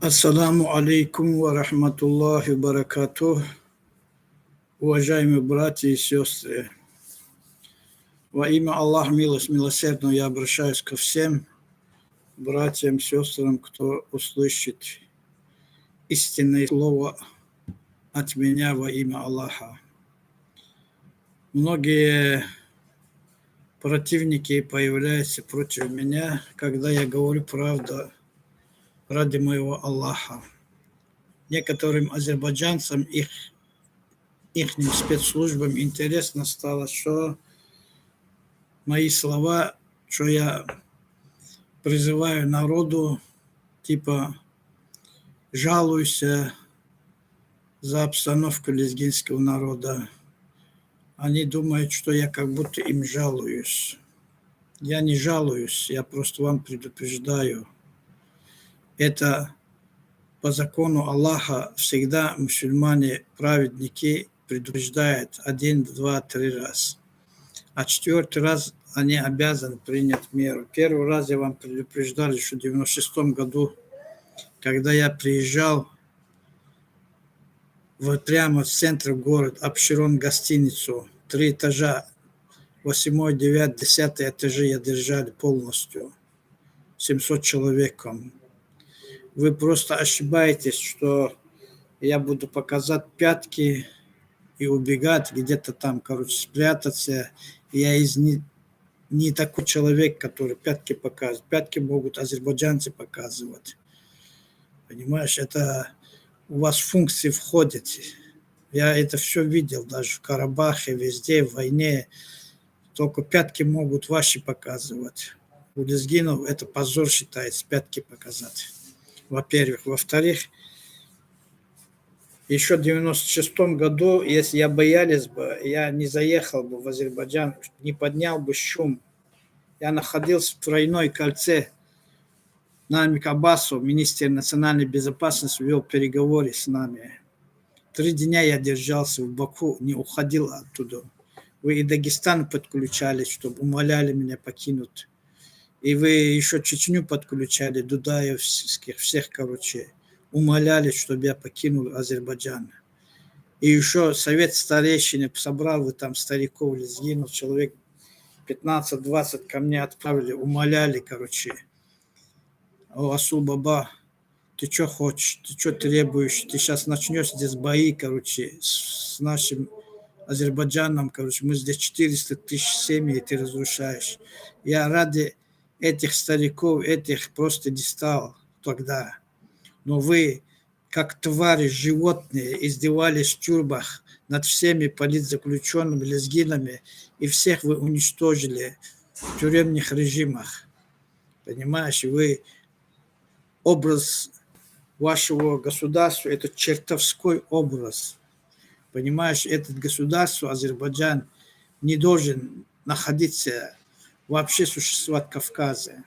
Ассаламу алейкум ва рахматуллахи ва баракатух. Уважаемые братья и сестры, во имя Аллаха милосердного я обращаюсь ко всем братьям, сестрам, кто услышит истинное слово от меня во имя Аллаха. Многие противники появляются против меня, когда я говорю правду ради моего Аллаха. Некоторым азербайджанцам, ихним спецслужбам интересно стало, что мои слова, что я призываю народу, типа, жалуйся за обстановку лезгинского народа. Они думают, что я как будто им жалуюсь. Я не жалуюсь, я просто вам предупреждаю. Это по закону Аллаха всегда мусульмане, праведники предупреждают 1, 2, 3 раз. А 4-й раз они обязаны принять меру. Первый раз я вам предупреждал еще в 96-м году, когда я приезжал прямо в центр города, Апшерон гостиницу, 3 этажа, 8, 9, 10 этажи я держали полностью, 700 человеком. Вы просто ошибаетесь, что я буду показать пятки и убегать где-то там, спрятаться. Я не такой человек, который пятки показывает. Пятки могут азербайджанцы показывать. Понимаешь, это у вас функции входят. Я это все видел, даже в Карабахе, везде, в войне. Только пятки могут ваши показывать. У лезгинов это позор считается, пятки показать. Во-первых. Во-вторых, еще в 96-м году, если я боялись бы, я не заехал бы в Азербайджан, не поднял бы шум. Я находился в тройной кольце. Намик Аббасов, министр национальной безопасности, вел переговоры с нами. 3 дня я держался в Баку, не уходил оттуда. Вы и Дагестан подключали, чтобы умоляли меня покинуть. И вы еще Чечню подключали, Дудаевских, всех, умоляли, чтобы я покинул Азербайджан. И еще совет старейшины собрал, вы там стариков, лезгинов, человек 15-20 ко мне отправили, умоляли, О, Асул Баба, ты что хочешь, ты что требуешь, ты сейчас начнешь здесь бои, с нашим Азербайджаном, мы здесь 400 тысяч семей, ты разрушаешь. Я ради этих стариков, этих просто не стал тогда. Но вы, как твари, животные, издевались в тюрьмах над всеми политзаключенными, лезгинами, и всех вы уничтожили в тюремных режимах. Понимаешь, вы образ вашего государства – это чертовской образ. Понимаешь, это государство, Азербайджан, не должен находиться, вообще существовать в Кавказе.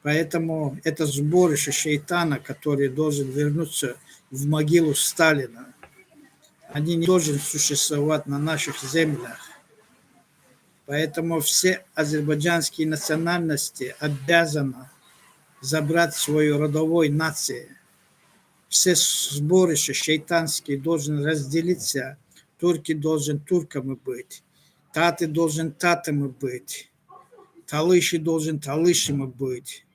Поэтому это сборище шейтана, который должен вернуться в могилу Сталина. Они не должны существовать на наших землях. Поэтому все азербайджанские национальности обязаны забрать свою родовой нацию. Все сборища шейтанские должны разделиться. Турки должен турками быть. Таты должен татами быть. Талыши должен талышами быть.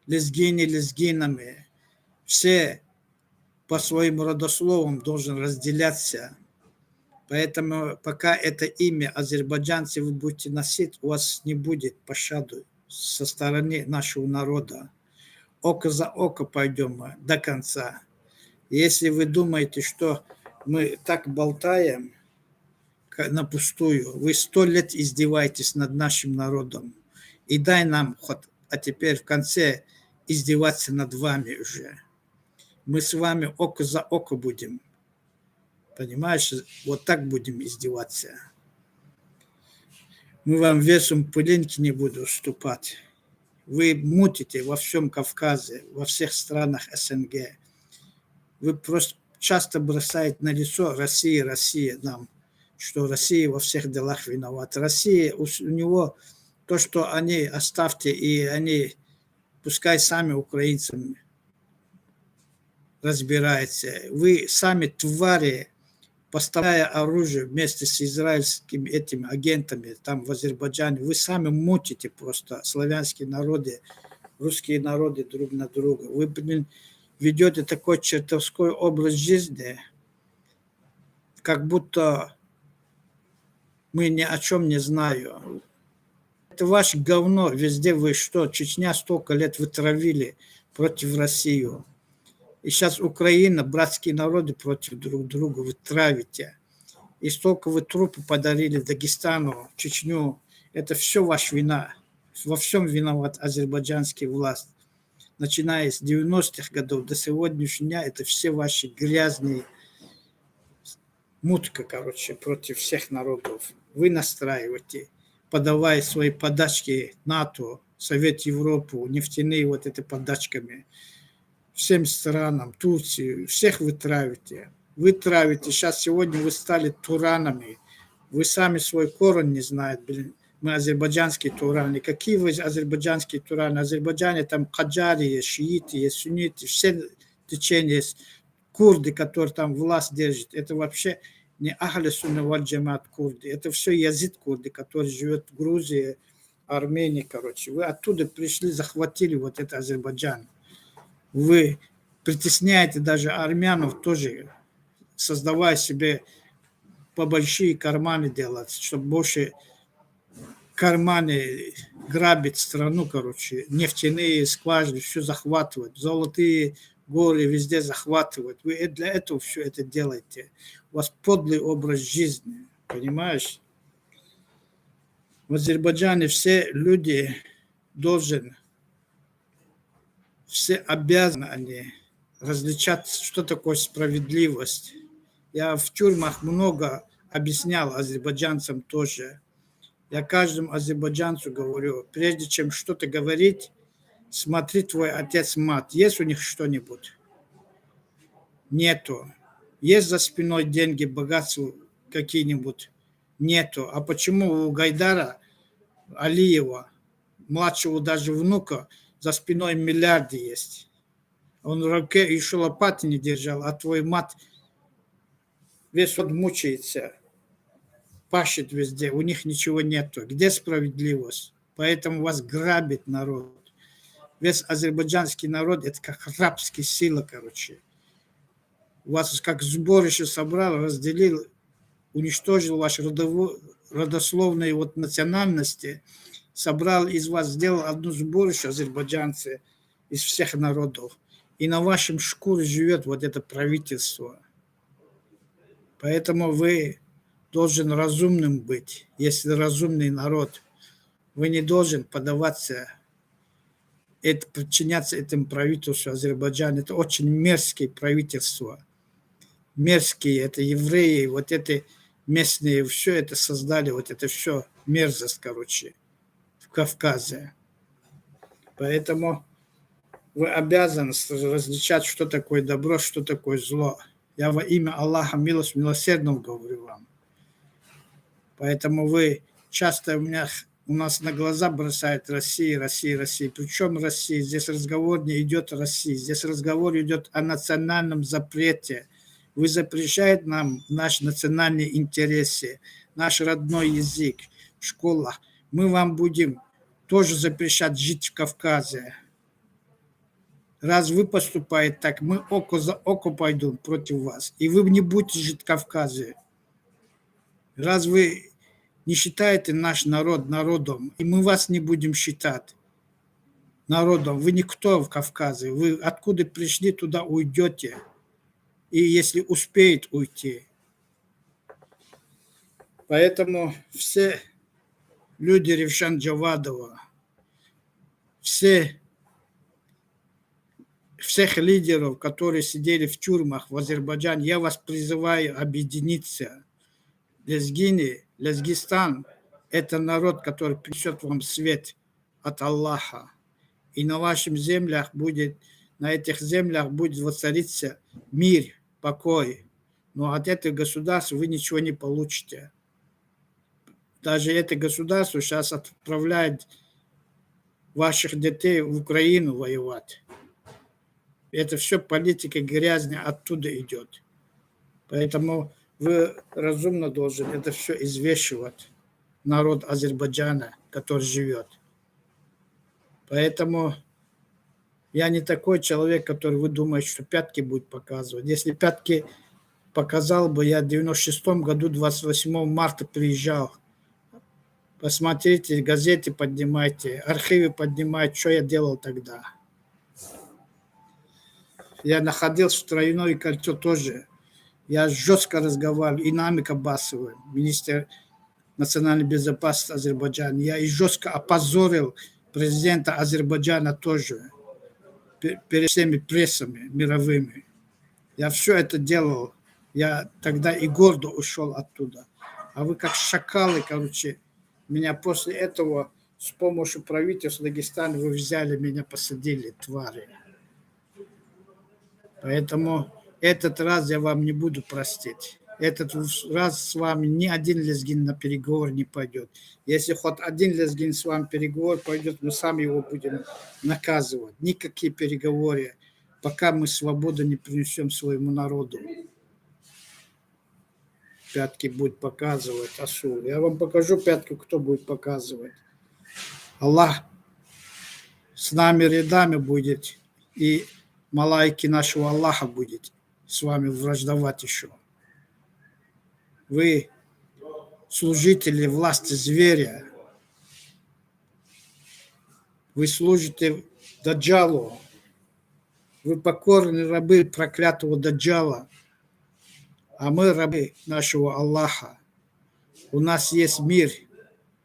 Лезгины лезгинами. Все по своим родословам должен разделяться. Поэтому пока это имя азербайджанцы вы будете носить, у вас не будет пощады со стороны нашего народа. Око за око пойдем мы до конца. Если вы думаете, что мы так болтаем на пустую, вы 100 лет издеваетесь над нашим народом. И дай нам ход, а теперь в конце издеваться над вами уже. Мы с вами око за око будем. Понимаешь, вот так будем издеваться. Мы вам весом пылинки не будем уступать. Вы мутите во всем Кавказе, во всех странах СНГ. Вы просто часто бросаете на лицо Россия, Россия нам, что Россия во всех делах виновата. Россия, у него то, что они оставьте, и они, пускай сами украинцами разбирается. Вы сами твари, поставляя оружие вместе с израильскими этими агентами там в Азербайджане, вы сами мутите просто славянские народы, русские народы друг на друга. Вы, блин, ведете такой чертовской образ жизни, как будто мы ни о чем не знаем. Это ваше говно, везде вы что, Чечня столько лет вы травили против России. И сейчас Украина, братские народы против друг друга вы травите. И столько вы трупы подарили Дагестану, Чечню. Это все ваша вина. Во всем виноват азербайджанский власть. Начиная с 90-х годов до сегодняшнего дня, это все ваши грязные мутка, короче, против всех народов. Вы настраиваете, подавая свои подачки НАТО, Совет Европы, нефтяные вот эти подачками всем странам, Турции, всех вы травите. Вы травите. Сейчас сегодня вы стали туранами. Вы сами свой корень не знаете, блин. Мы азербайджанские тураны. Какие вы азербайджанские тураны? В Азербайджане там каджари есть, шииты есть, сунниты, все течения есть. Курды, которые там власть держат. Это вообще не Ахли Сунна валь Джамаат курды. Это все язык курды, который живет в Грузии, Армении, короче. Вы оттуда пришли, захватили вот это Азербайджан. Вы притесняете даже армянов тоже, создавая себе побольшие карманы делать, чтобы больше карманы грабить страну, короче, нефтяные скважины, все захватывать, золотые горы везде захватывать. Вы для этого все это делаете. У вас подлый образ жизни, понимаешь? В Азербайджане все люди должны, все обязаны они различать, что такое справедливость. Я в тюрьмах много объяснял азербайджанцам тоже. Я каждому азербайджанцу говорю, прежде чем что-то говорить, смотри, твой отец, мать, есть у них что-нибудь? Нету. Есть за спиной деньги, богатство какие-нибудь? Нету. А почему у Гайдара Алиева, младшего даже внука, за спиной миллиарды есть? Он в руке еще лопаты не держал, а твой мать весь год мучается, пашет везде, у них ничего нету. Где справедливость? Поэтому вас грабит народ. Весь азербайджанский народ – это как рабская сила, короче. Вас как сборище собрал, разделил, уничтожил ваши родословные вот национальности, собрал из вас, сделал одно сборище азербайджанцы из всех народов. И на вашем шкуре живет вот это правительство. Поэтому вы должен разумным быть, если разумный народ. Вы не должен поддаваться, подчиняться этому правительству Азербайджана. Это очень мерзкое правительство. Мерзкие, это евреи, вот эти местные, все это создали, вот это все мерзость, короче, в Кавказе. Поэтому вы обязаны различать, что такое добро, что такое зло. Я во имя Аллаха милосердного говорю вам. Поэтому вы часто у нас на глаза бросает Россия, Россия, Россия. Причем Россия? Здесь разговор не идет о России. Здесь разговор идет о национальном запрете. Вы запрещаете нам наши национальные интересы, наш родной язык в школах. Мы вам будем тоже запрещать жить в Кавказе. Раз вы поступаете так, мы око за око пойдем против вас. И вы не будете жить в Кавказе. Раз вы не считаете наш народ народом, и мы вас не будем считать народом, вы никто в Кавказе. Вы откуда пришли, туда уйдете. И если успеет уйти. Поэтому все люди Ревшан Джавадова, всех лидеров, которые сидели в тюрьмах в Азербайджане, я вас призываю объединиться. Лезгистан – это народ, который принесет вам свет от Аллаха. И на ваших землях на этих землях будет воцариться мир, покой. Но от этого государства вы ничего не получите. Даже это государство сейчас отправляет ваших детей в Украину воевать. Это все политика грязная оттуда идет. Поэтому вы разумно должны это все извещивать народ Азербайджана, который живет. Поэтому я не такой человек, который вы думаете, что пятки будет показывать. Если пятки показал бы, я в 96 году, 28 марта приезжал. Посмотрите, газеты поднимайте, архивы поднимайте, что я делал тогда. Я находился в Тройное кольцо тоже. Я жестко разговаривал, и Намик Аббасовым, министр национальной безопасности Азербайджана. Я и жестко опозорил президента Азербайджана тоже перед всеми прессами мировыми. Я все это делал. Я тогда и гордо ушел оттуда. А вы как шакалы, короче, меня после этого с помощью правительства Дагестана вы взяли, меня посадили, твари. Поэтому этот раз я вам не буду простить. Этот раз с вами ни один лезгин на переговор не пойдет. Если хоть один лезгин с вами переговор пойдет, мы сами его будем наказывать. Никакие переговоры, пока мы свободу не принесем своему народу. Пятки будет показывать Асур. Я вам покажу пятки, кто будет показывать. Аллах с нами рядами будет, и малайки нашего Аллаха будет с вами враждовать еще. Вы служители власти зверя. Вы служите Даджалу. Вы покорные рабы проклятого Даджала. А мы рабы нашего Аллаха. У нас есть мир,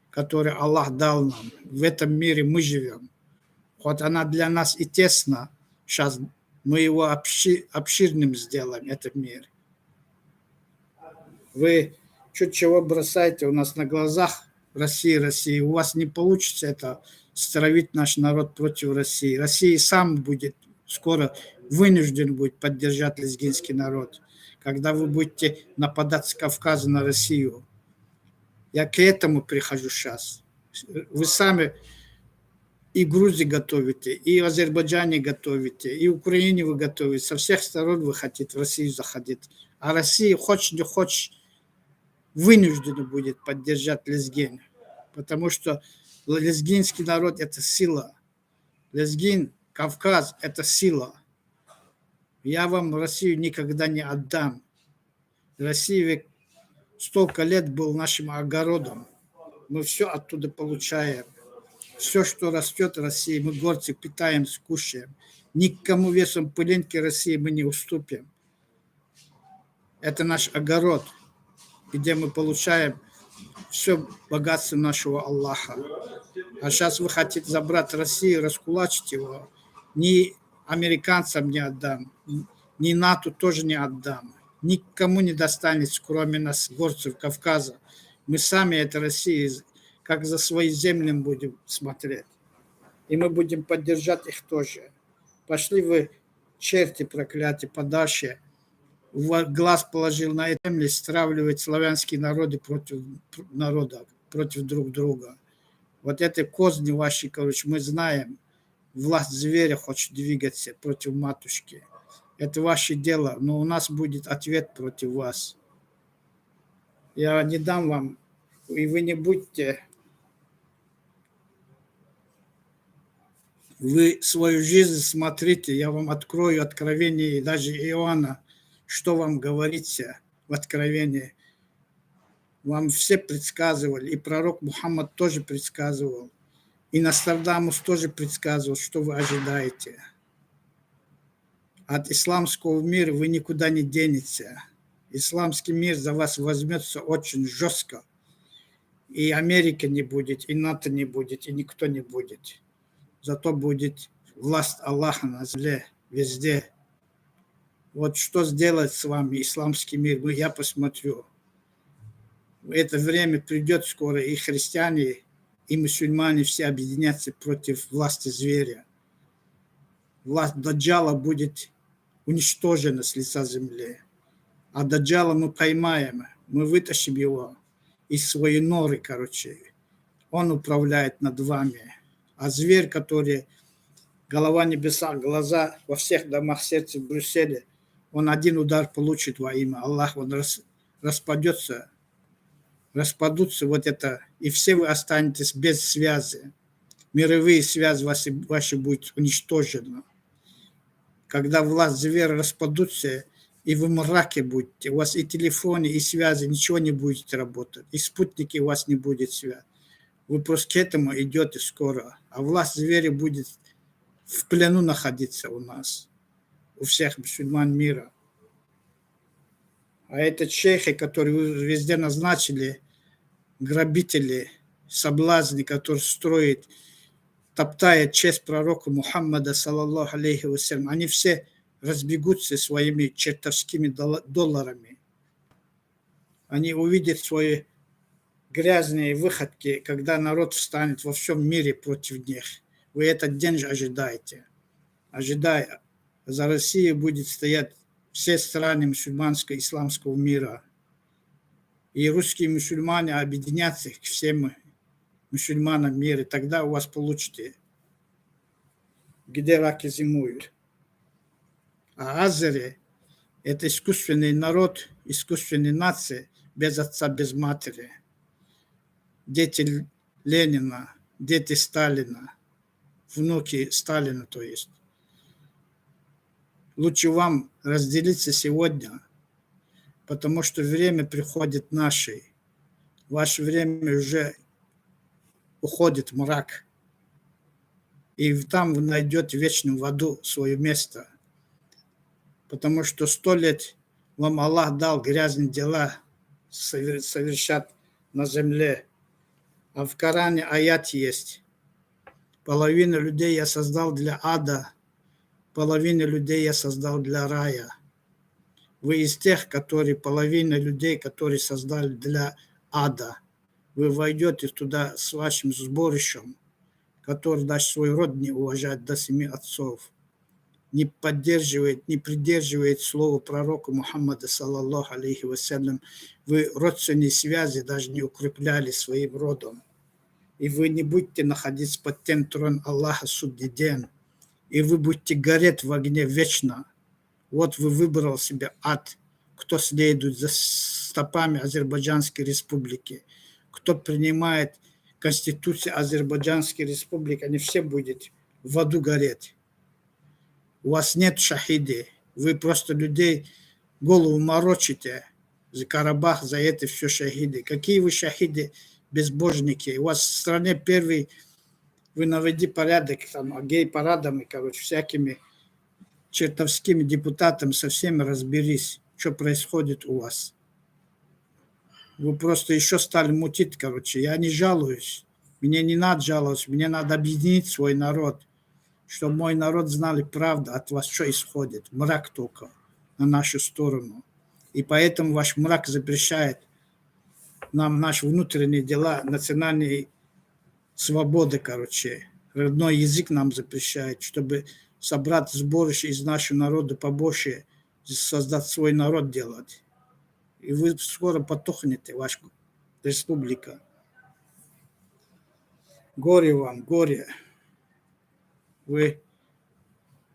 который Аллах дал нам. В этом мире мы живем. Хоть она для нас и тесна, сейчас мы его обширным сделаем, этот мир. Вы чуть чего бросаете у нас на глазах России. У вас не получится это стравить наш народ против России. Россия сам будет скоро вынужден будет поддержать лезгинский народ, когда вы будете нападать с Кавказа на Россию. Я к этому прихожу сейчас. Вы сами и Грузии готовите, и в Азербайджане готовите, и в Украине вы готовите. Со всех сторон вы хотите в Россию заходить. А Россия, хочешь не хочешь, вынуждена будет поддержать лезгин. Потому что лезгинский народ – это сила. Лезгин, Кавказ – это сила. Я вам Россию никогда не отдам. Россия ведь столько лет был нашим огородом. Мы все оттуда получаем. Все, что растет в России, мы горцы питаем, скушаем. Никому весом пылинки России мы не уступим. Это наш огород, где мы получаем все богатство нашего Аллаха. А сейчас вы хотите забрать Россию, раскулачить его. Ни американцам не отдам, ни НАТО тоже не отдам. Никому не достанется, кроме нас, горцев Кавказа. Мы сами, это Россия, как за свои земли будем смотреть. И мы будем поддержать их тоже. Пошли вы, черти проклятые, подальше. Глаз положил на землю, стравливать славянские народы против народа, против друг друга. Вот это козни ваши, короче, мы знаем. Власть зверя хочет двигаться против матушки. Это ваше дело, но у нас будет ответ против вас. Я не дам вам, и вы не будьте... Вы свою жизнь смотрите, я вам открою откровение, и даже Иоанна, что вам говорится в откровении. Вам все предсказывали, и пророк Мухаммад тоже предсказывал, и Нострадамус тоже предсказывал, что вы ожидаете. От исламского мира вы никуда не денете. Исламский мир за вас возьмется очень жестко. И Америка не будет, и НАТО не будет, и никто не будет. Зато будет власть Аллаха на земле везде. Вот что сделает с вами исламский мир, ну я посмотрю. В это время придет скоро, и христиане, и мусульмане все объединятся против власти зверя. Власть Даджала будет уничтожена с лица земли. А Даджала мы поймаем, мы вытащим его из своей норы, короче. Он управляет над вами. А зверь, который голова небеса, глаза во всех домах, сердце в Брюсселе. Он один удар получит во имя Аллаха, он распадется, распадутся вот это, и все вы останетесь без связи. Мировые связи ваши будут уничтожены. Когда власть зверя распадутся, и вы в мраке будете, у вас и телефоны, и связи, ничего не будет работать, и спутники у вас не будет связи. Вы просто к этому идете скоро, а власть зверя будет в плену находиться у нас, у всех мусульман мира. А это шейхи, которые вы везде назначили, грабители, соблазны, которые строят, топтает честь пророка Мухаммада, саллаллаху алейхи вассалям, они все разбегутся своими чертовскими долларами. Они увидят свои грязные выходки, когда народ встанет во всем мире против них. Вы этот день же ожидаете. Ожидая, за Россией будет стоять все страны мусульманского исламского мира. И русские мусульмане объединятся к всем мусульманам мира. Тогда у вас получите, где раки зимуют. А азери – это искусственный народ, искусственная нация, без отца, без матери. Дети Ленина, дети Сталина, внуки Сталина, то есть. Лучше вам разделиться сегодня, потому что время приходит наше. Ваше время уже уходит в мрак. И там вы найдете в вечном в аду свое место. Потому что 100 лет вам Аллах дал грязные дела совершать на земле. А в Коране аят есть. Половину людей я создал для ада, половину людей я создал для рая. Вы из тех, которые половина людей, которые создали для ада. Вы войдете туда с вашим сборищем, который даже свой род не уважает до 7 отцов. Не поддерживает, не придерживает слова пророка Мухаммада, саллаллаху алейхи вассалям. Вы родственные связи даже не укрепляли своим родом. И вы не будете находиться под тем троном Аллаха судный день. И вы будете гореть в огне вечно. Вот вы выбрал себе ад. Кто следует за стопами Азербайджанской республики, кто принимает Конституцию Азербайджанской республики, они все будут в аду гореть. У вас нет шахиды. Вы просто людей голову морочите за Карабах, за это все шахиды. Какие вы шахиды, безбожники? У вас в стране первый, вы наведи порядок там, гей-парадами, короче, всякими чертовскими депутатами, со всеми разберись, что происходит у вас. Вы просто еще стали мутить, короче. Я не жалуюсь. Мне не надо жаловаться, мне надо объединить свой народ, чтобы мой народ знали правду от вас, что исходит. Мрак только на нашу сторону. И поэтому ваш мрак запрещает нам наши внутренние дела, национальные свободы, короче. Родной язык нам запрещает, чтобы собрать сборище из нашего народа побольше, создать свой народ делать. И вы скоро потухнете, ваша республика. Горе вам, горе. Вы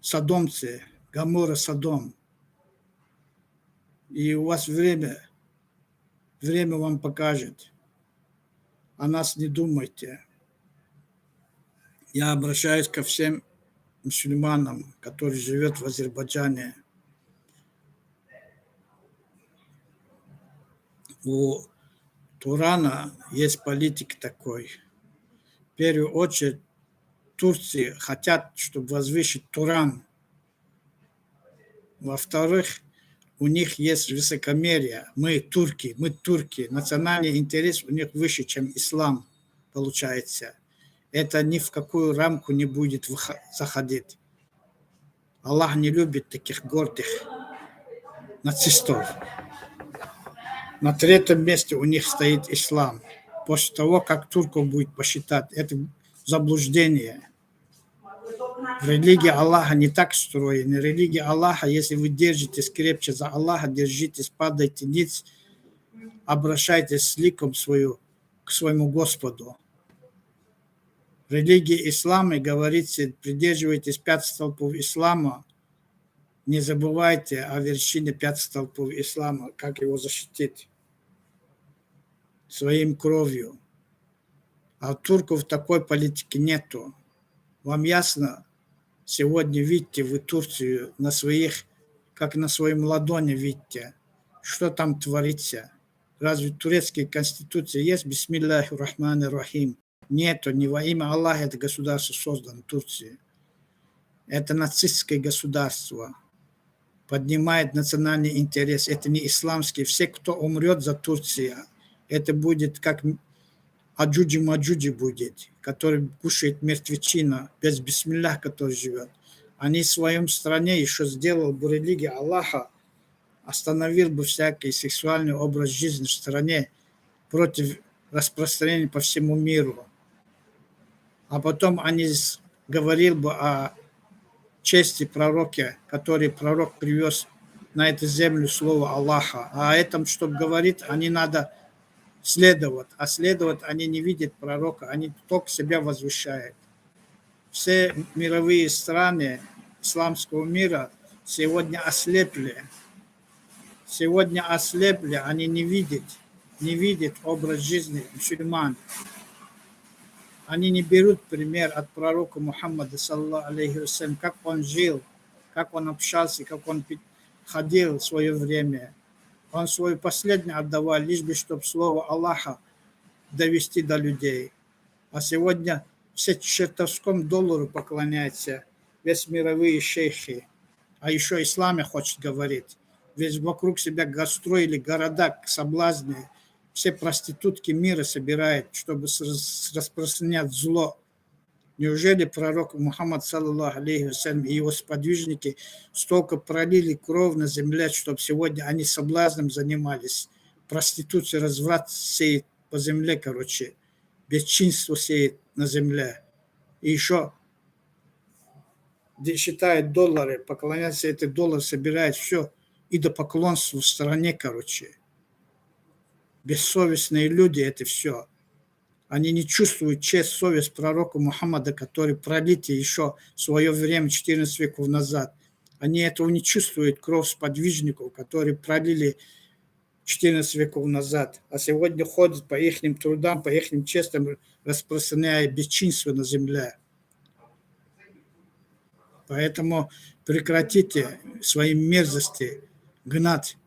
содомцы, Гоморра, Содом. И у вас время вам покажет. О нас не думайте. Я обращаюсь ко всем мусульманам, которые живут в Азербайджане. У Турана есть политик такой. В первую очередь Турции хотят, чтобы возвысить Туран. Во-вторых, у них есть высокомерие. Мы турки. Национальный интерес у них выше, чем ислам, получается. Это ни в какую рамку не будет заходить. Аллах не любит таких гордых нацистов. На 3-м месте у них стоит ислам. После того, как турков будет посчитать, это заблуждение. Религия Аллаха не так строена. Религия Аллаха, если вы держитесь крепче за Аллаха, держитесь, падайте ниц, обращайтесь с ликом свою к своему Господу. религии ислама говорится, придерживайтесь 5 столпов ислама, не забывайте о вершине 5 столпов ислама, как его защитить своим кровью. А у турков такой политики нету. Вам ясно? Сегодня видите вы Турцию на своих, как на своем ладони видите, что там творится. Разве в турецкой конституции есть бисмиллахи рахмани рахим? Нету, не во имя Аллаха это государство создано, Турция. Это нацистское государство. Поднимает национальный интерес. Это не исламский. Все, кто умрет за Турцию, это будет как Аджуджи-Маджуджи будет, который кушает мертвечина, без бисмиллах, который живет. Они в своем стране еще сделал бы религию Аллаха, остановил бы всякий сексуальный образ жизни в стране против распространения по всему миру. А потом они говорил бы о чести пророка, который пророк привез на эту землю слово Аллаха. А о этом, чтобы говорить, они надо следовать. А следовать они не видят пророка, они только себя возвышают. Все мировые страны исламского мира сегодня ослепли. Сегодня ослепли, они не видят образ жизни мусульман. Они не берут пример от пророка Мухаммада, саллаллаху алейхи вассалям, как он жил, как он общался, как он ходил в свое время. Он свое последнее отдавал, лишь бы, чтобы слово Аллаха довести до людей. А сегодня все чертовскому доллару поклоняются, весь мировые шейхи. А еще исламе хочет говорить. Ведь вокруг себя строили города, соблазны. Все проститутки мира собирают, чтобы распространять зло. Неужели пророк Мухаммад, саллаллаху алейхи вассалям, и его сподвижники столько пролили кровь на земле, чтобы сегодня они соблазном занимались? Проституция, разврат сеет по земле, короче. Бесчинство сеет на земле. И еще считает доллары, поклоняться эти доллары, собирает все. И до поклонства в стране, короче. Бессовестные люди это все. Они не чувствуют честь, совесть пророка Мухаммада, который пролитый еще в свое время, 14 веков назад. Они этого не чувствуют, кровь сподвижников, которые пролили 14 веков назад. А сегодня ходят по их трудам, по их честям, распространяя бесчинство на земле. Поэтому прекратите свои мерзости гнать.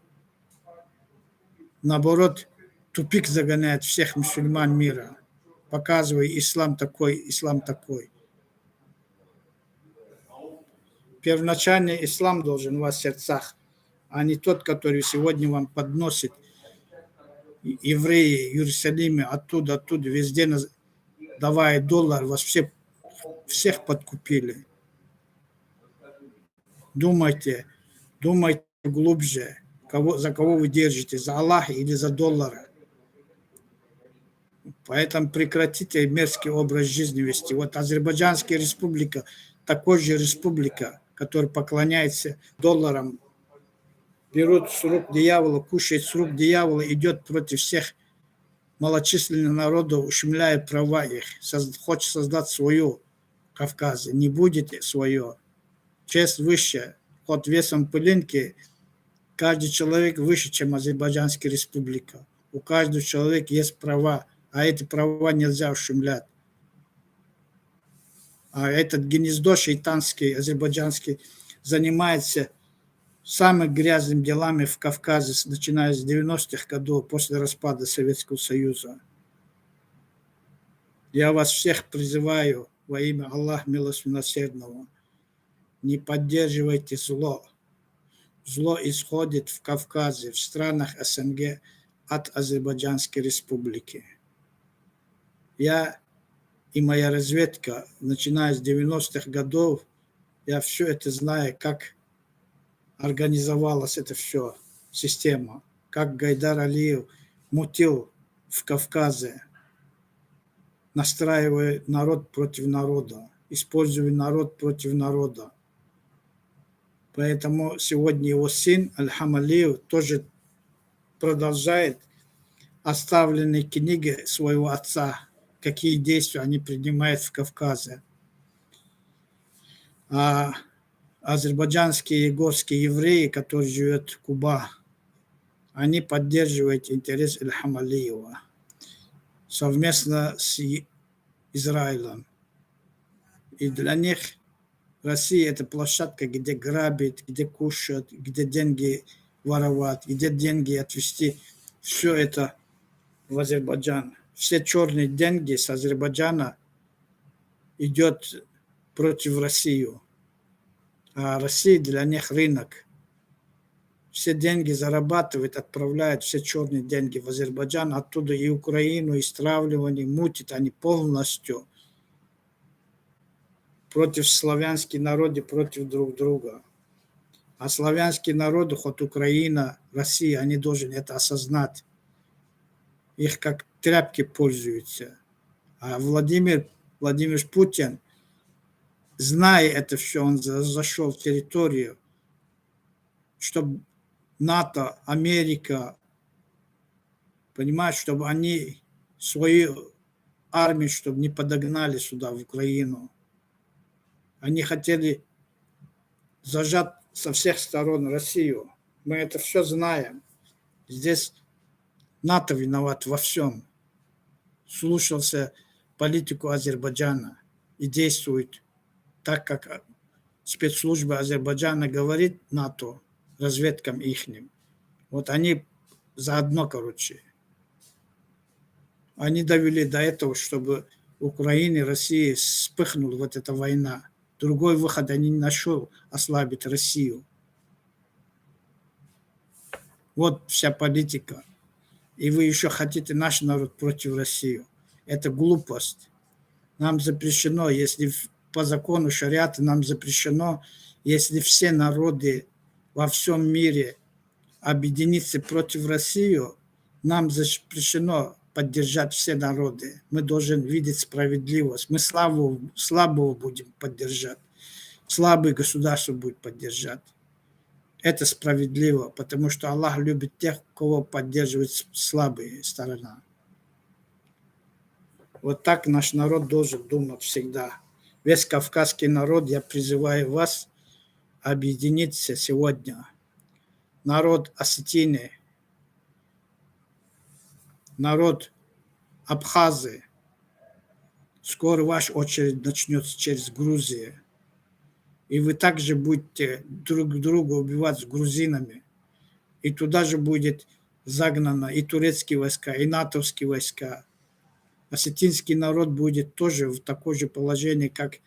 Наоборот, тупик загоняет всех мусульман мира, показывая ислам такой, ислам такой. Первоначальный ислам должен у вас в сердцах, а не тот, который сегодня вам подносит евреи, Иерусалиме, оттуда, везде давая доллар, вас всех подкупили. Думайте глубже, за кого вы держите, за Аллаха или за доллары. Поэтому прекратите мерзкий образ жизни вести. Вот Азербайджанская республика, такой же республика, которая поклоняется долларам, берут с рук дьявола, кушает с рук дьявола, идет против всех малочисленных народов, ущемляя права их, хочет создать свою Кавказе, не будет свое. Честь выше, под весом пылинки, каждый человек выше, чем Азербайджанская республика. У каждого человека есть права, а эти права нельзя ущемлять. А этот гнездо шейтанский, азербайджанский, занимается самыми грязными делами в Кавказе, начиная с 90-х годов, после распада Советского Союза. Я вас всех призываю во имя Аллаха Милосердного. Не поддерживайте зло. Зло исходит в Кавказе, в странах СНГ от Азербайджанской республики. Я и моя разведка, начиная с 90-х годов, я все это знаю, как организовалась эта все система, как Гайдар Алиев мутил в Кавказе, настраивая народ против народа, используя народ против народа. Поэтому сегодня его сын Альхам Алиев тоже продолжает оставленные книги своего отца какие действия они принимают в Кавказе. А азербайджанские и горские евреи, которые живут в Куба, они поддерживают интерес Ильхама Алиева совместно с Израилем. И для них Россия – это площадка, где грабить, где кушать, где деньги воровать, где деньги отвести. Все это в Азербайджан. Все черные деньги с Азербайджана идет против России. А Россия для них рынок. Все деньги зарабатывает, отправляют все черные деньги в Азербайджан, оттуда и Украину, и стравливание, мутит они полностью против славянских народов, против друг друга. А славянские народы, хоть Украина, Россия, они должны это осознать. Их как тряпки пользуются. А Владимир Путин, зная это все, он зашел в территорию, чтобы НАТО, Америка, понимаешь, чтобы они свою армию, чтобы не подогнали сюда, в Украину. Они хотели зажать со всех сторон Россию. Мы это все знаем. Здесь НАТО виноват во всем. Слушался политику Азербайджана и действует так, как спецслужба Азербайджана говорит НАТО, разведкам ихним. Вот они заодно, короче. Они довели до этого, чтобы в Украине и России вспыхнула вот эта война. Другой выход они не нашел ослабить Россию. Вот вся политика. И вы еще хотите наш народ против России. Это глупость. Нам запрещено, если по закону шариата нам запрещено, если все народы во всем мире объединиться против России, нам запрещено поддержать все народы. Мы должны видеть справедливость. Мы слабого будем поддержать. Слабые государства будут поддержать. Это справедливо, потому что Аллах любит тех, кого поддерживает слабые сторона. Вот так наш народ должен думать всегда. Весь кавказский народ, я призываю вас объединиться сегодня. Народ Осетии, народ Абхазии. Скоро ваша очередь начнется через Грузию. И вы также будете друг друга убивать с грузинами. И туда же будет загнано и турецкие войска, и натовские войска. Осетинский народ будет тоже в таком же положении, как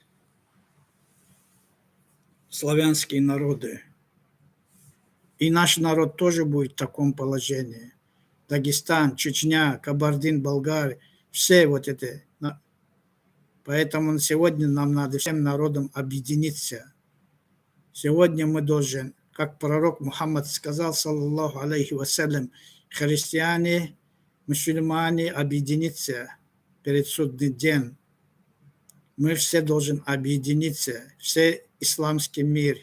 славянские народы. И наш народ тоже будет в таком положении. Дагестан, Чечня, Кабардин-Балкария, все вот это. Поэтому сегодня нам надо всем народам объединиться. Сегодня мы должны, как пророк Мухаммад сказал, саллаллаху алейхи вассалям, христиане, мусульмане объединиться перед судный день. Мы все должны объединиться, все исламский мир.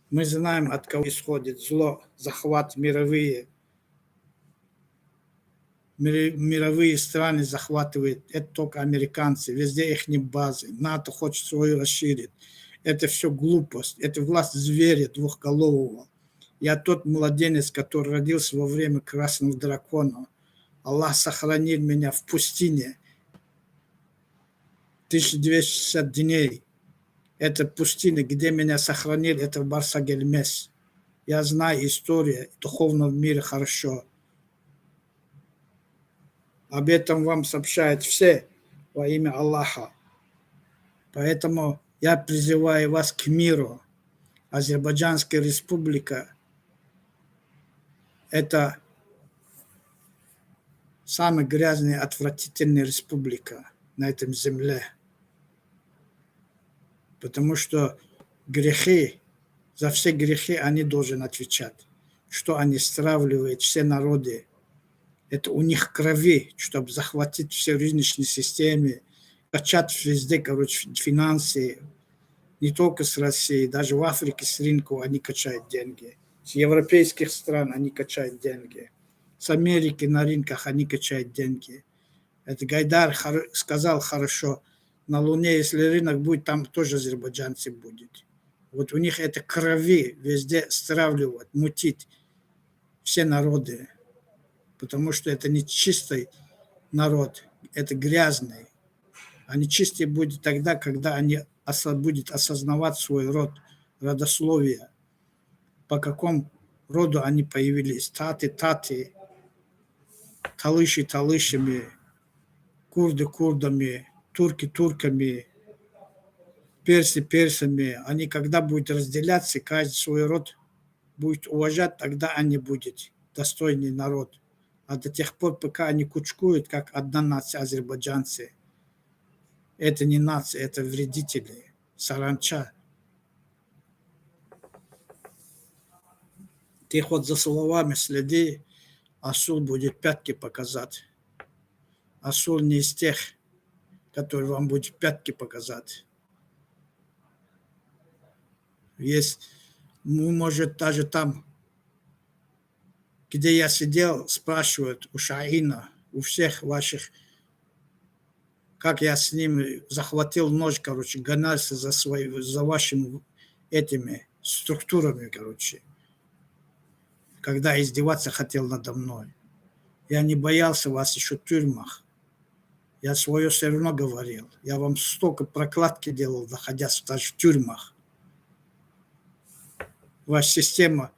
Мы знаем, от кого исходит зло, захват мировые страны захватывают. Это только американцы, везде их базы. НАТО хочет свою расширить. Это все глупость, это власть зверя двухголового. Я тот младенец, который родился во время Красного дракона. Аллах сохранил меня в пустыне 1260 дней. Это пустыня, где меня сохранил, это Барсагельмес. Я знаю историю духовного мира хорошо. Об этом вам сообщают все во имя Аллаха. Поэтому я призываю вас к миру. Азербайджанская республика – это самая грязная, отвратительная республика на этом земле. Потому что грехи, за все грехи они должны отвечать. Что они стравливают все народы. Это у них крови, чтобы захватить все рыночные системы, качать везде, короче, финансы. Не только с Россией, даже в Африке с рынка они качают деньги. С европейских стран они качают деньги. С Америки на рынках они качают деньги. Это Гайдар сказал хорошо. На Луне, если рынок будет, там тоже азербайджанцы будут. Вот у них это крови везде стравливать, мутить все народы. Потому что это не чистый народ, это грязный. Они чистые будут тогда, когда они будут осознавать свой род, родословие, по какому роду они появились. Таты, талыши талышами, курды курдами, турки турками, персы персами. Они когда будут разделяться, каждый свой род будет уважать, тогда они будут достойный народ. А до тех пор, пока они кучкуют, как одна нация азербайджанцы, это не нация, это вредители, саранча. Ты хоть за словами следи, Асул будет пятки показать. Асул не из тех, который вам будет пятки показать. Есть, может, даже там, где я сидел, спрашивают у Шаина, у всех ваших, как я с ним захватил нож, короче, гонялся за вашими этими структурами, короче, когда издеваться хотел надо мной. Я не боялся вас еще в тюрьмах. Я свое все равно говорил. Я вам столько прокладки делал, находясь даже в тюрьмах. Ваша система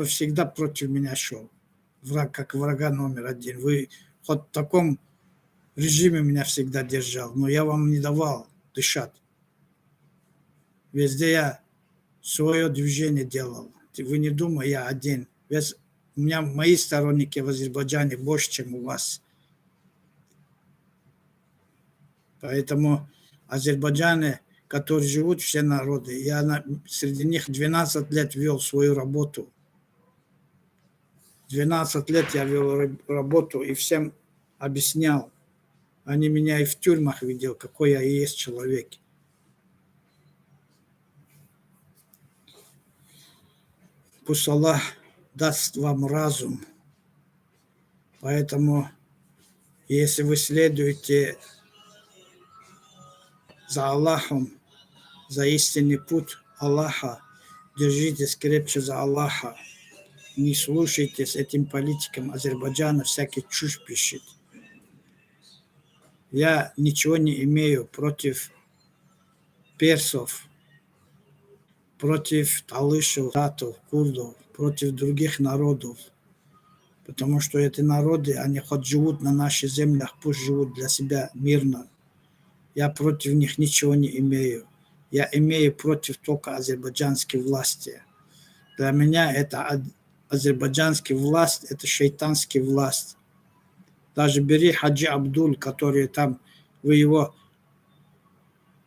всегда против меня шел. Враг, как врага номер один. Вы хоть в таком режиме меня всегда держал, но я вам не давал дышать. Везде я свое движение делал. Вы не думайте, я один. У меня мои сторонники в Азербайджане больше, чем у вас. Поэтому Азербайджане, которые живут, все народы, я среди них 12 лет вел свою работу. 12 лет я вел работу и всем объяснял. Они меня и в тюрьмах видели, какой я и есть человек. Пусть Аллах даст вам разум. Поэтому, если вы следуете за Аллахом, за истинный путь Аллаха, держитесь крепче за Аллаха. Не слушайтесь этим политикам Азербайджана, всякий чушь пишет. Я ничего не имею против персов, против талышев, татов, курдов, против других народов. Потому что эти народы, они хоть живут на наших землях, пусть живут для себя мирно. Я против них ничего не имею. Я имею против только азербайджанской власти. Для меня это азербайджанская власть, это шайтанская власть. Даже бери Хаджи Абдул, который там, вы его,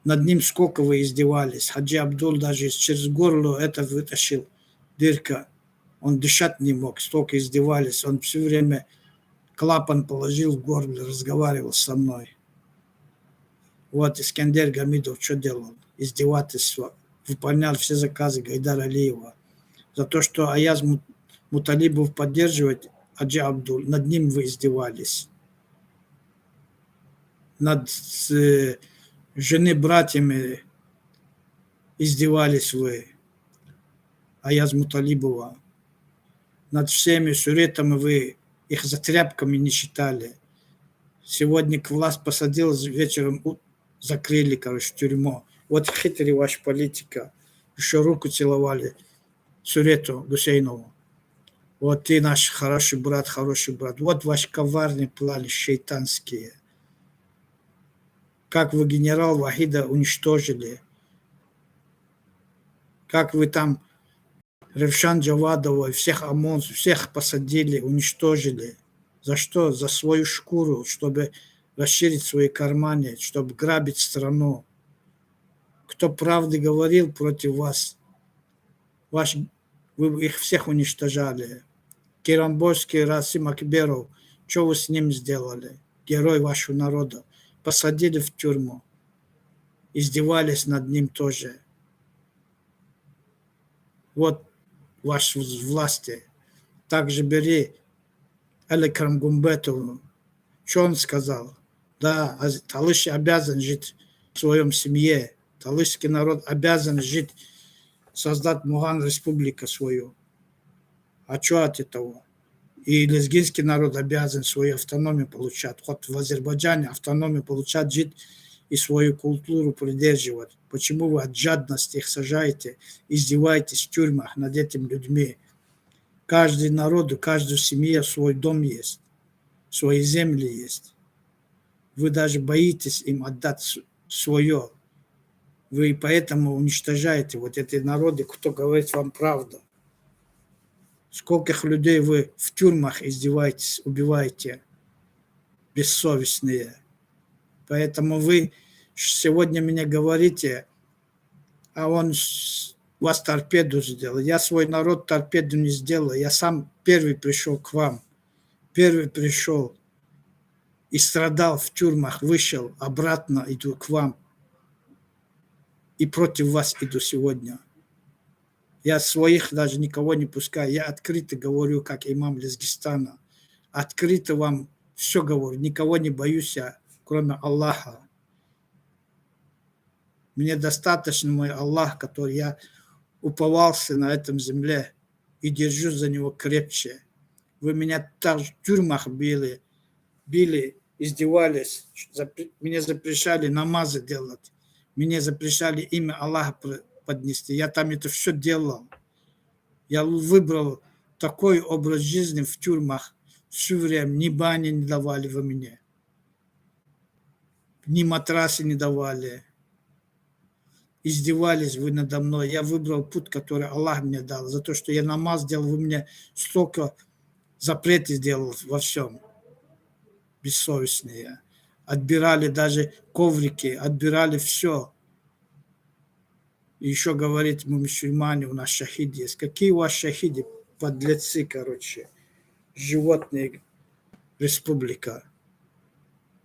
над ним сколько вы издевались. Хаджи Абдул даже через горло это вытащил, дырка. Он дышать не мог, столько издевались. Он все время клапан положил в горло, разговаривал со мной. Вот Искандер Гамидов что делал? Издевательство. Выполнял все заказы Гайдара Алиева. За то, что Аяз Муталибов поддерживает Хаджи Абдул, над ним вы издевались. Над жены братьями издевались вы, Аяз Муталибова. Над всеми суретами вы их за тряпками не считали. Сегодня к власть посадил, вечером закрыли, короче, в тюрьму. Вот хитрый ваша политика. Еще руку целовали Сурету Гусейнову. Вот ты наш хороший брат. Вот ваши коварные планы шейтанские. Как вы генерал Вахида уничтожили. Как вы там Ревшан Джавадова и всех ОМОН, всех посадили, уничтожили. За что? За свою шкуру, чтобы расширить свои карманы, чтобы грабить страну. Кто правды говорил против вас, вы их всех уничтожали. Керамбойский Расим Акберов, что вы с ним сделали? Герой вашего народа. Посадили в тюрьму. Издевались над ним тоже. Вот ваши власти. Также бери Элекрам Гумбетову. Что он сказал? Да, Талыш обязан жить в своем семье. Талышский народ обязан жить, создать Муган республику свою. А что от этого? И лезгинский народ обязан свою автономию получать. Вот в Азербайджане автономию получать, жить и свою культуру придерживать. Почему вы от жадности их сажаете, издеваетесь в тюрьмах над этими людьми? Каждый народ, у каждой семьи свой дом есть, свои земли есть. Вы даже боитесь им отдать свое. Вы поэтому уничтожаете вот эти народы, кто говорит вам правду. Скольких людей вы в тюрьмах издеваетесь, убиваете, бессовестные. Поэтому вы сегодня мне говорите, а он вас торпеду сделал. Я свой народ торпеду не сделал. Я сам первый пришел к вам. Первый пришел и страдал в тюрьмах, вышел, обратно иду к вам. И против вас иду сегодня. Я своих даже никого не пускаю. Я открыто говорю, как имам Лезгистана. Открыто вам все говорю. Никого не боюсь я, кроме Аллаха. Мне достаточно мой Аллах, который я уповался на этом земле и держу за него крепче. Вы меня так в тюрьмах били, издевались, мне запрещали намазы делать, мне запрещали имя Аллаха поднести. Я там это все делал. Я выбрал такой образ жизни в тюрьмах. Все время ни бани не давали вы мне, ни матрасы не давали. Издевались вы надо мной. Я выбрал путь, который Аллах мне дал. За то, что я намаз делал, вы мне столько запретов сделал во всем. Бессовестные. Отбирали даже коврики, отбирали все. И еще говорит, мы мусульмане, у нас шахиды есть. Какие у вас шахиды? Подлецы, короче. Животные республика.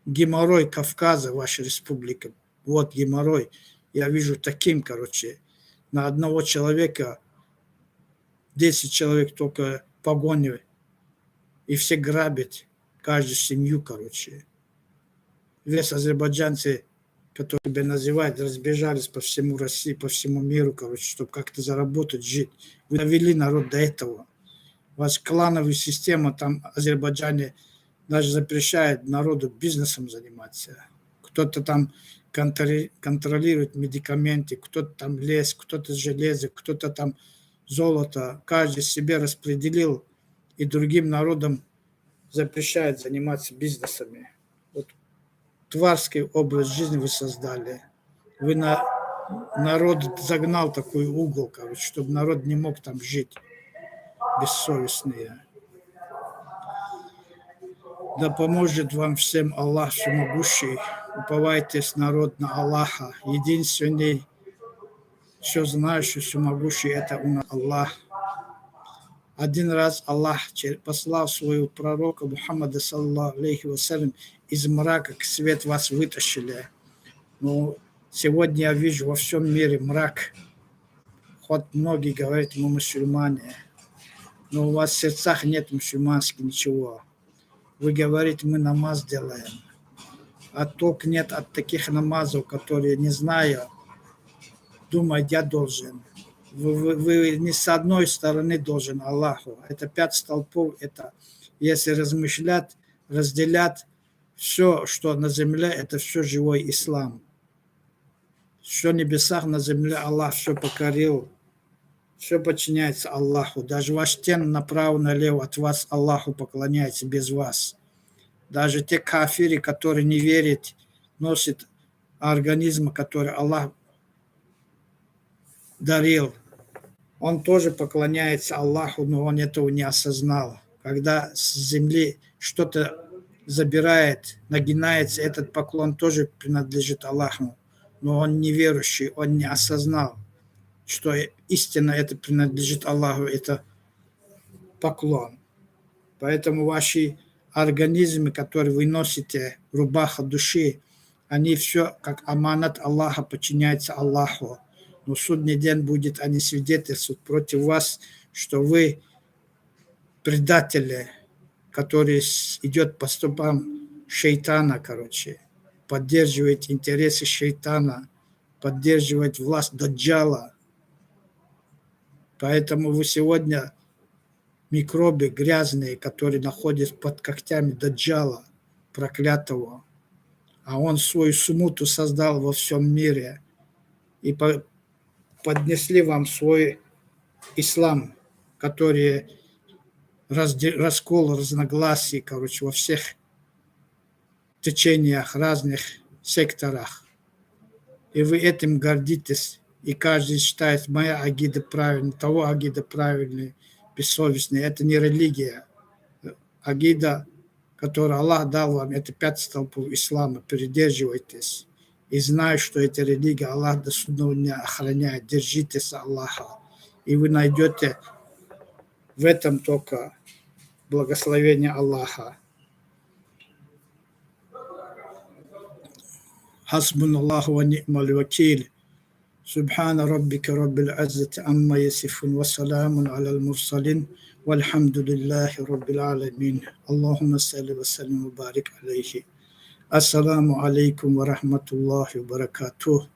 Геморрой Кавказа, ваша республика. Вот геморрой. Я вижу таким, короче, на одного человека 10 человек только погони, и все грабят каждую семью, короче. Весь азербайджанцы, которые тебя называют, разбежались по всему России, по всему миру, короче, чтобы как-то заработать, жить. Вы довели народ до этого. Ваша клановая система там в Азербайджане даже запрещает народу бизнесом заниматься. Кто-то там контролирует медикаменты, кто-то там лес, кто-то железо, кто-то там золото. Каждый себе распределил и другим народам запрещает заниматься бизнесами. Вот тварский образ жизни вы создали. Вы народ загнал такой угол, короче, чтобы народ не мог там жить. Бессовестные. Да поможет вам всем Аллах Всемогущий. Уповайтесь, народ, на Аллаха. Единственный, все знающий, всемогущий, это он Аллах. Один раз Аллах послал своего пророка Мухаммада, саллаллаху алейхи вассалям, из мрака к свет вас вытащили. Но сегодня я вижу во всем мире мрак. Хоть многие говорят, мы мусульмане, но у вас в сердцах нет мусульманских ничего. Вы говорите, мы намаз делаем. А толк нет от таких намазов, которые, не знаю, думают, я должен. Вы не с одной стороны должен Аллаху. Это 5 столпов. Это, если размышлять, разделять, все, что на земле, это все живой ислам. Все в небесах, на земле Аллах все покорил. Все подчиняется Аллаху. Даже ваш тен направо-налево от вас Аллаху поклоняется без вас. Даже те кафиры, которые не верят, носят организм, который Аллах дарил. Он тоже поклоняется Аллаху, но он этого не осознал. Когда с земли что-то забирает, нагинается, этот поклон тоже принадлежит Аллаху. Но он неверующий, он не осознал, что истинно это принадлежит Аллаху, это поклон. Поэтому ваши организмы, которые вы носите, рубаха души, они все как аманат Аллаха подчиняются Аллаху. Но в судный день будет, они свидетельствуют против вас, что вы предатели, который идет по стопам шейтана, короче, поддерживает интересы шейтана, поддерживает власть Даджала. Поэтому вы сегодня микробы грязные, которые находятся под когтями Даджала, проклятого, а он свою смуту создал во всем мире, и поднесли вам свой ислам, который раскол, разногласий, короче, во всех течениях, разных секторах. И вы этим гордитесь, и каждый считает, моя агида правильная, того агида правильная, бессовестная. Это не религия. Агида, которую Аллах дал вам, это 5 столпов ислама. Придерживайтесь. И знаю, что эта религия Аллах до судного дня охраняет. Держитесь Аллаха. И вы найдете в этом только благословение Аллаха. Хасбуналлаху ва ни'маль вакиль. سبحان ربك رب العزة عما يصفون وسلام على المرسلين والحمد لله رب العالمين اللهم صل وسلم وبارك عليه. السلام عليكم ورحمة الله وبركاته.